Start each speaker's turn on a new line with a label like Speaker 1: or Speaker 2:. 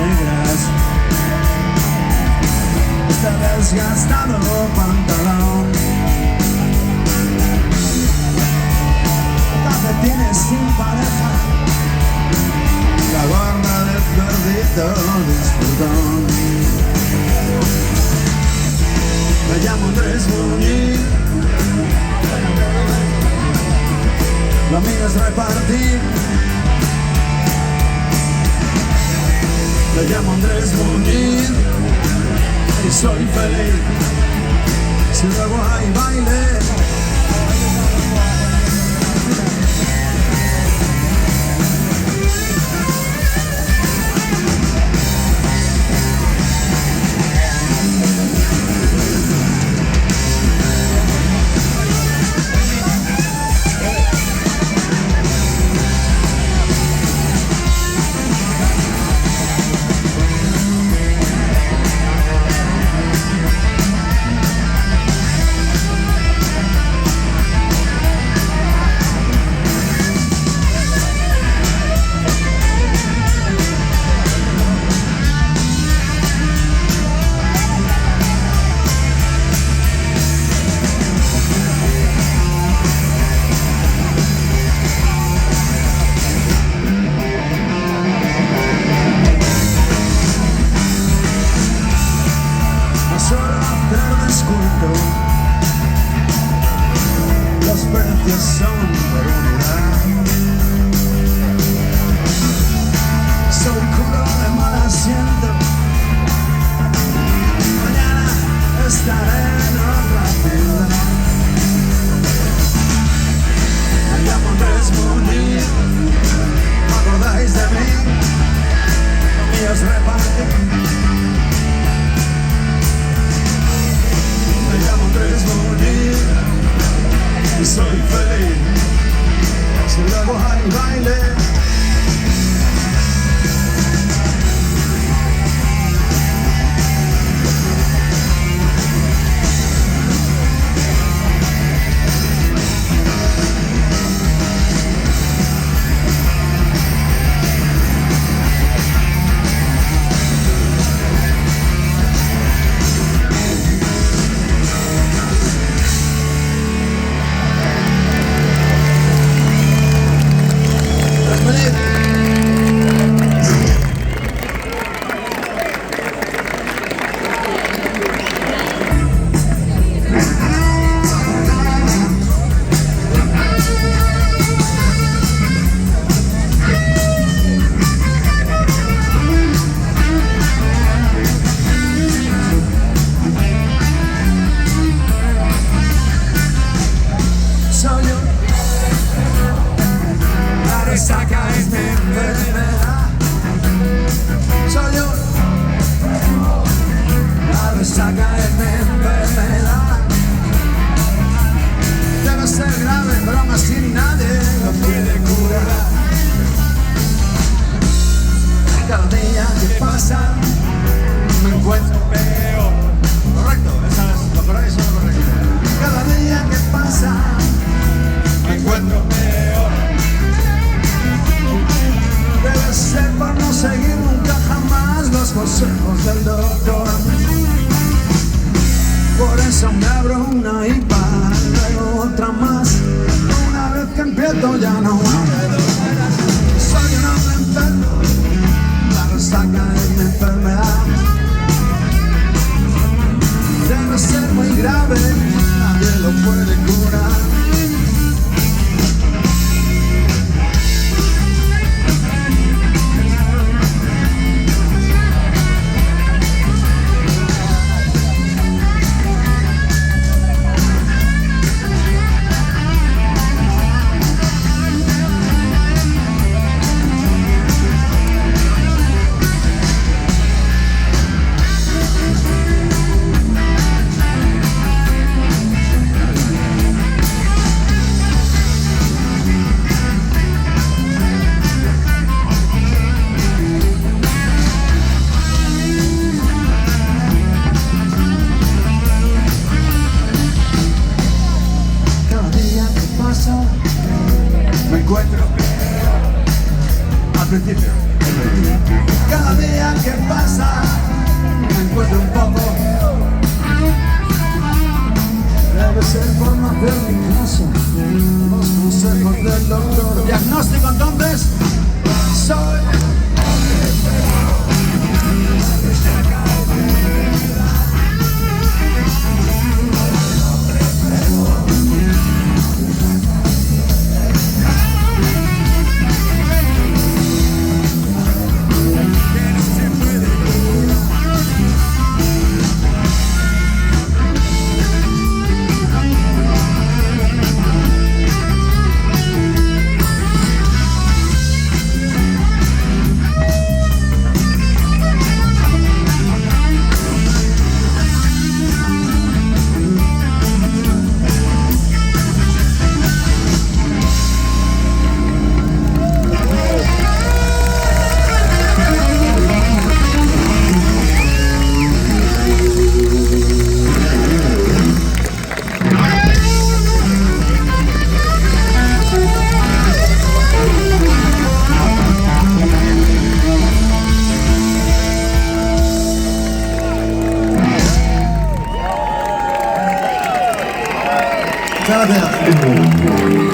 Speaker 1: negras, este desgastado pantalón, calcetines sin pareja, la gorra del gordito disfrutón. Me llamo Andrés Muñiz, lo mío es repartir. Me llamo Andrés Muñiz y soy feliz si luego hay baile. Los precios son por unidad. Soy culo de mal asiento. Mañana estaré en otra ciudad. Me llamo Andrés Muñiz, ¿no acordáis de mí? Lo mío es repartir. Me llamo Andrés Muñiz y soy feliz si luego hay baile. Debe ser grave, pero aún así nadie lo puede curar. Cada día que pasa me encuentro peor. Correcto, esa es lo correcto, eso es lo correcto. Cada día que pasa me encuentro peor. Debe ser por no seguir nunca jamás los consejos del doctor. Por eso me abro una IPA, luego otra más. Una vez que empiezo ya no puedo. Soy un hombre enfermo, la resaca es mi enfermedad. Debe ser muy grave, nadie lo puede curar. en mi casa, los consejos del doctor. Diagnóstico entonces, soy gracias.